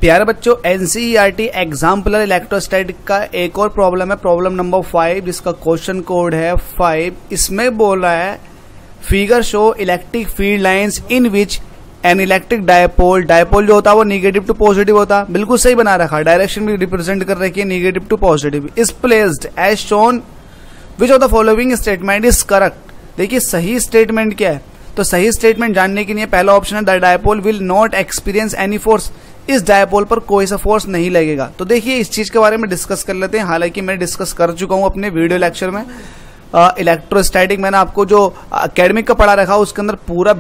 प्यारे बच्चों, NCERT exemplar electrostatic का एक और प्रॉब्लम है, प्रॉब्लम नंबर 5, जिसका क्वेश्चन कोड है 5। इसमें बोल रहा है figure show electric field lines in which an electric dipole जो होता है वो निगेटिव टू पॉजिटिव होता है। बिल्कुल सही बना रखा, डायरेक्शन भी रिप्रेजेंट कर रखी है negative to positive. Is placed as shown which of the following statement is correct. देखिए सही स्टेटमेंट क्या है, तो सही स्टेटमेंट जानने के लिए पहला ऑप्शन है the dipole will not experience any force. इस डायपोल पर कोई सा फोर्स नहीं लगेगा। तो देखिए इस चीज के बारे में डिस्कस कर लेते हैं। हालांकि मैं डिस्कस कर चुका हूं अपने वीडियो लेक्चर में। इलेक्ट्रोस्टैटिक मैंने आपको जो एकेडमिक का पढ़ा रखा उसके अंदर पूरा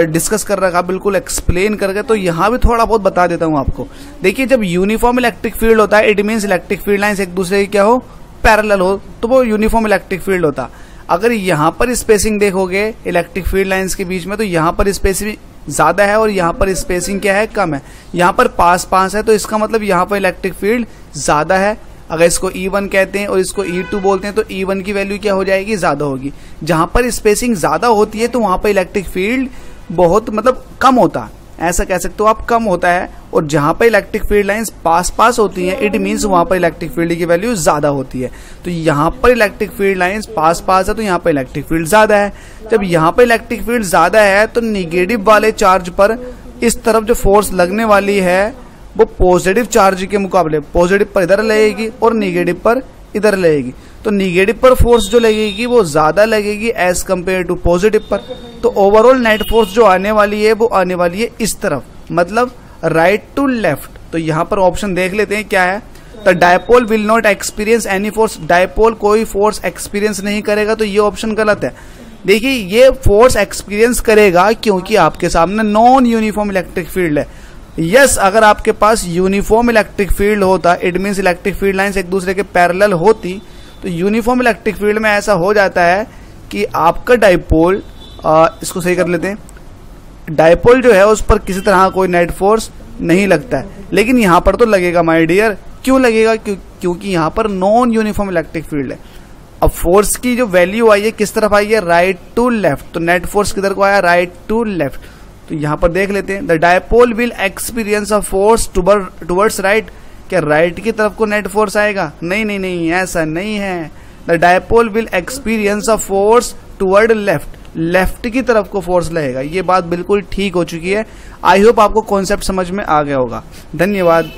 डिस्कस कर रखा, बिल्कुल एक्सप्लेन करके। तो यहां भी थोड़ा बहुत बता देता हूं आपको। देखिए जब यूनिफॉर्म इलेक्ट्रिक फील्ड होता है, it means electric field lines एक दूसरे की क्या हो, पैरेलल हो, तो वो यूनिफॉर्म इलेक्ट्रिक फील्ड होता। अगर यहां पर स्पेसिंग देखोगे इलेक्ट्रिक फील्ड लाइंस के बीच में, तो यहां पर स्पेसिंग ज्यादा है और यहां पर स्पेसिंग क्या है, कम है। यहां पर पास है, तो इसका मतलब यहां पर इलेक्ट्रिक फील्ड ज्यादा है। अगर इसको E1 कहते हैं और इसको E2 बोलते हैं, तो E1 की वैल्यू क्या हो जाएगी, ज्यादा होगी। जहां पर स्पेसिंग ज्यादा होती है तो वहां पर इलेक्ट्रिक फील्ड बहुत मतलब कम होता है, ऐसा कह सकते हो आप, कम होता है। और जहां पर इलेक्ट्रिक फील्ड लाइंस पास होती हैं, इट मीन्स वहां पर इलेक्ट्रिक फील्ड की वैल्यू ज्यादा होती है। तो यहां पर इलेक्ट्रिक फील्ड लाइंस पास है, तो यहां पर इलेक्ट्रिक फील्ड ज्यादा है। जब यहां पर इलेक्ट्रिक फील्ड ज्यादा है तो निगेटिव वाले चार्ज पर इस तरफ जो फोर्स लगने वाली है वो पॉजिटिव चार्ज के मुकाबले पॉजिटिव पर इधर लगेगी और निगेटिव पर इधर लगेगी। तो निगेटिव पर फोर्स जो लगेगी वो ज्यादा लगेगी एज कंपेयर टू पॉजिटिव पर। तो ओवरऑल नेट फोर्स जो आने वाली है वो आने वाली है इस तरफ, मतलब राइट टू लेफ्ट। तो यहां पर ऑप्शन देख लेते हैं क्या है। The dipole will not experience any force. Dipole कोई फोर्स एक्सपीरियंस नहीं करेगा, तो ये ऑप्शन गलत है। देखिए ये फोर्स एक्सपीरियंस करेगा क्योंकि आपके सामने नॉन यूनिफॉर्म इलेक्ट्रिक फील्ड है। यस, अगर आपके पास यूनिफॉर्म इलेक्ट्रिक फील्ड होता, it means electric field lines एक दूसरे के पैरेलल होती, तो यूनिफॉर्म इलेक्ट्रिक फील्ड में ऐसा हो जाता है कि आपका डायपोल, इसको सही कर लेते हैं, डायपोल जो है उस पर किसी तरह कोई नेट फोर्स नहीं लगता है। लेकिन यहां पर तो लगेगा माय डियर। क्यों लगेगा? क्योंकि यहां पर नॉन यूनिफॉर्म इलेक्ट्रिक फील्ड है। अब फोर्स की जो वैल्यू आई है किस तरफ आई है, राइट टू लेफ्ट। तो नेट फोर्स किधर को आया, राइट टू लेफ्ट। तो यहां पर देख लेते हैं the dipole will experience a force towards right. क्या राइट की तरफ को नेट फोर्स आएगा? नहीं, ऐसा नहीं है। The dipole will experience a force toward left की तरफ को फोर्स लगेगा। ये बात बिल्कुल ठीक हो चुकी है। आई होप आपको कॉन्सेप्ट समझ में आ गया होगा। धन्यवाद।